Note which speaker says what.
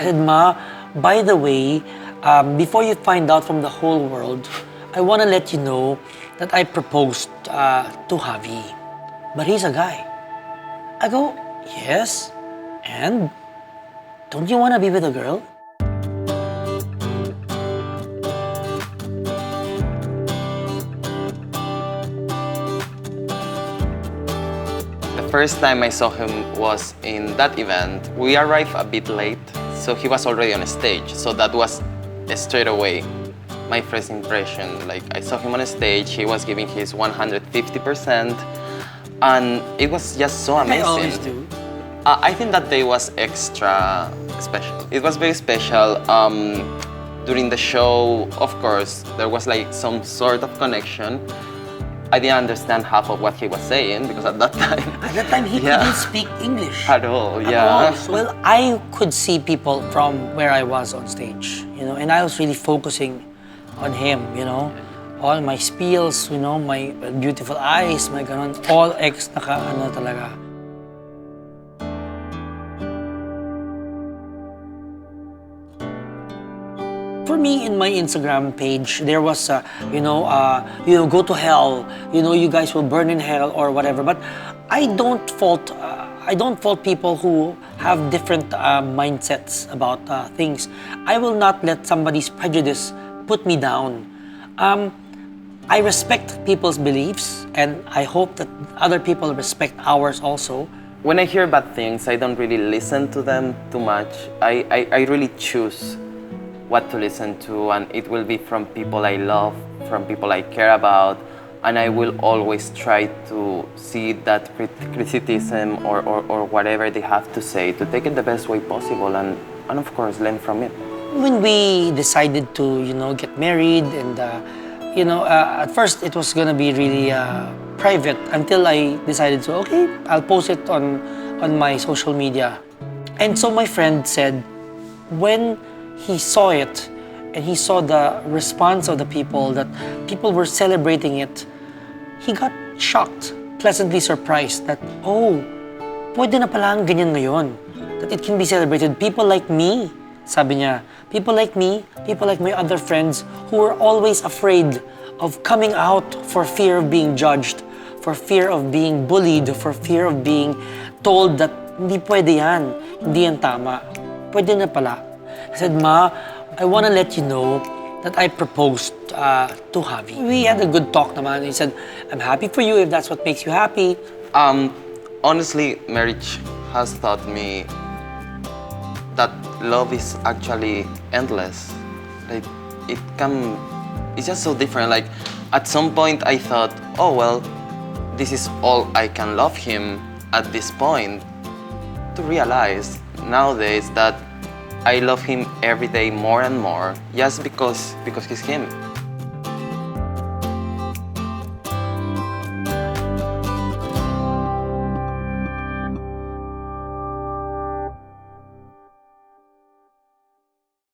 Speaker 1: I said, Ma, by the way, before you find out from the whole world, I want to let you know that I proposed to Javi. But he's a guy. I go, yes, and don't you want to be with a girl?
Speaker 2: The first time I saw him was in that event. We arrived a bit late, so he was already on stage. So that was straight away my first impression. Like, I saw him on stage, he was giving his 150%, and it was just so amazing.
Speaker 1: I always do.
Speaker 2: I think that day was extra special. It was very special. During the show, of course, there was like some sort of connection. I didn't understand half of what he was saying because at that time...
Speaker 1: At that time, he couldn't speak English.
Speaker 2: At all,
Speaker 1: At
Speaker 2: yeah.
Speaker 1: all. Well, I could see people from where I was on stage, and I was really focusing on him, All my spiels, my beautiful eyes, my ganon, all naka talaga. For me, in my Instagram page, there was, go to hell, you guys will burn in hell or whatever. But I don't fault people who have different mindsets about things. I will not let somebody's prejudice put me down. I respect people's beliefs, and I hope that other people respect ours also.
Speaker 2: When I hear bad things, I don't really listen to them too much. I really choose what to listen to, and it will be from people I love, from people I care about, and I will always try to see that criticism or whatever they have to say, to take it the best way possible, and of course learn from it.
Speaker 1: When we decided to, get married, and at first it was gonna be really private until I decided to, okay, I'll post it on my social media. And so my friend said, when he saw it and he saw the response of the people, that people were celebrating it, he got shocked, pleasantly surprised that, oh, pwede na pala ang ganyan ngayon, that it can be celebrated. People like me, sabi niya, people like me, people like my other friends who were always afraid of coming out for fear of being judged, for fear of being bullied, for fear of being told that hindi pwede yan, hindi yan tama. Pwede na pala. I said, Ma, I want to let you know that I proposed to Javi. We had a good talk naman. He said, I'm happy for you if that's what makes you happy.
Speaker 2: Honestly, marriage has taught me that love is actually endless. Like, it's just so different. Like, at some point I thought, oh well, this is all I can love him at this point. To realize nowadays that I love him every day more and more, just because he's him.